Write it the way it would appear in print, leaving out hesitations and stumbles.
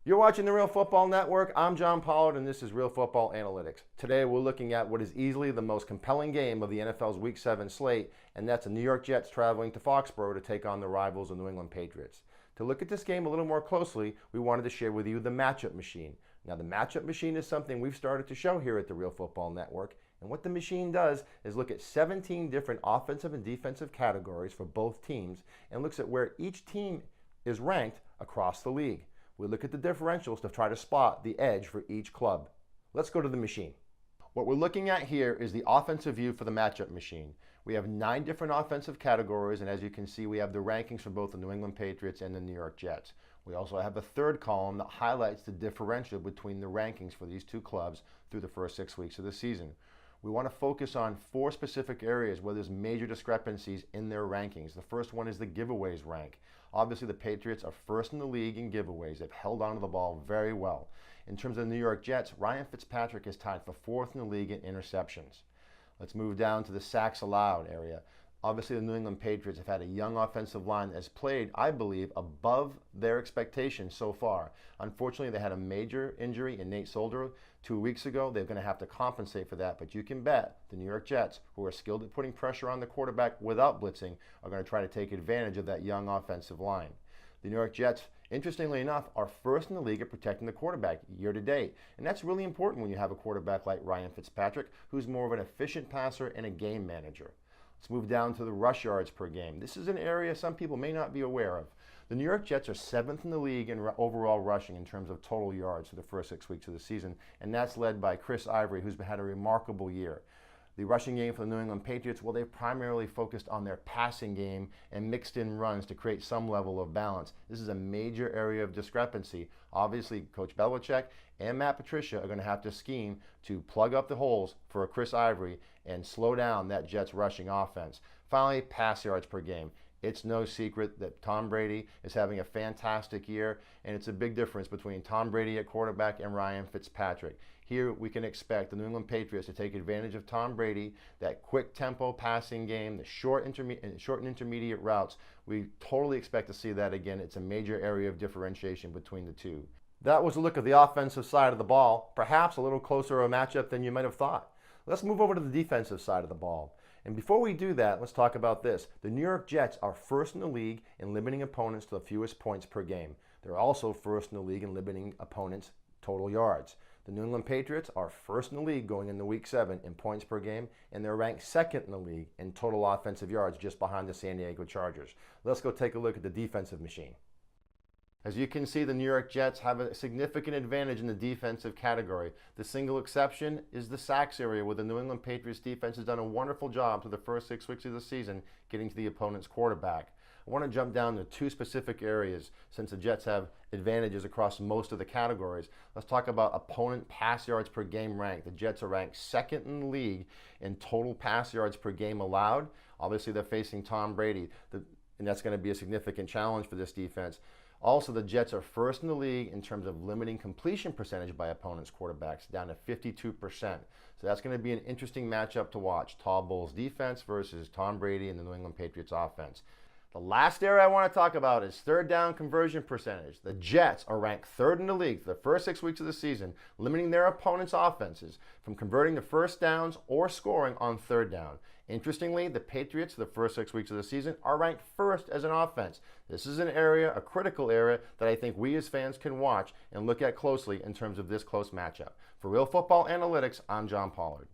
You're watching the Real Football Network. I'm John Pollard, and this is Real Football Analytics. Today, we're looking at what is easily the most compelling game of the NFL's Week 7 slate, and that's the New York Jets traveling to Foxborough to take on the rivals, the New England Patriots. To look at this game a little more closely, we wanted to share with you the matchup machine. Now, the matchup machine is something we've started to show here at the Real Football Network, and what the machine does is look at 17 different offensive and defensive categories for both teams and looks at where each team is ranked across the league. We look at the differentials to try to spot the edge for each club. Let's go to the machine. What we're looking at here is the offensive view for the matchup machine. We have 9 different offensive categories, and as you can see, we have the rankings for both the New England Patriots and the New York Jets. We also have a third column that highlights the differential between the rankings for these two clubs through the first 6 weeks of the season. We want to focus on 4 specific areas where there's major discrepancies in their rankings. The first one is the giveaways rank. Obviously, the Patriots are first in the league in giveaways. They've held onto the ball very well. In terms of the New York Jets, Ryan Fitzpatrick is tied for 4th in the league in interceptions. Let's move down to the sacks allowed area. Obviously, the New England Patriots have had a young offensive line that has played, I believe, above their expectations so far. Unfortunately, they had a major injury in Nate Solder 2 weeks ago. They're going to have to compensate for that, but you can bet the New York Jets, who are skilled at putting pressure on the quarterback without blitzing, are going to try to take advantage of that young offensive line. The New York Jets, interestingly enough, are first in the league at protecting the quarterback year to date. And that's really important when you have a quarterback like Ryan Fitzpatrick, who's more of an efficient passer and a game manager. Let's move down to the rush yards per game. This is an area some people may not be aware of. The New York Jets are 7th in the league in overall rushing in terms of total yards for the first 6 weeks of the season, and that's led by Chris Ivory, who's had a remarkable year. The rushing game for the New England Patriots, well, they've primarily focused on their passing game and mixed in runs to create some level of balance. This is a major area of discrepancy. Obviously, Coach Belichick and Matt Patricia are going to have to scheme to plug up the holes for Chris Ivory and slow down that Jets rushing offense. Finally, pass yards per game. It's no secret that Tom Brady is having a fantastic year, and it's a big difference between Tom Brady at quarterback and Ryan Fitzpatrick. Here we can expect the New England Patriots to take advantage of Tom Brady, that quick tempo passing game, the short and intermediate routes. We totally expect to see that again. It's a major area of differentiation between the two. That was a look at the offensive side of the ball, perhaps a little closer a matchup than you might have thought. Let's move over to the defensive side of the ball. And before we do that, let's talk about this. The New York Jets are first in the league in limiting opponents to the fewest points per game. They're also first in the league in limiting opponents' total yards. The New England Patriots are first in the league going into Week 7 in points per game, and they're ranked 2nd in the league in total offensive yards, just behind the San Diego Chargers. Let's go take a look at the defensive machine. As you can see, the New York Jets have a significant advantage in the defensive category. The single exception is the sacks area, where the New England Patriots defense has done a wonderful job through the first 6 weeks of the season getting to the opponent's quarterback. I want to jump down to 2 specific areas since the Jets have advantages across most of the categories. Let's talk about opponent pass yards per game rank. The Jets are ranked 2nd in the league in total pass yards per game allowed. Obviously, they're facing Tom Brady, and that's going to be a significant challenge for this defense. Also, the Jets are first in the league in terms of limiting completion percentage by opponents' quarterbacks, down to 52%. So that's going to be an interesting matchup to watch. Todd Bowles' defense versus Tom Brady and the New England Patriots offense. The last area I want to talk about is third down conversion percentage. The Jets are ranked 3rd in the league for the first 6 weeks of the season, limiting their opponents' offenses from converting to first downs or scoring on 3rd down. Interestingly, the Patriots, the first 6 weeks of the season, are ranked 1st as an offense. This is an area, a critical area, that I think we as fans can watch and look at closely in terms of this close matchup. For Real Football Analytics, I'm John Pollard.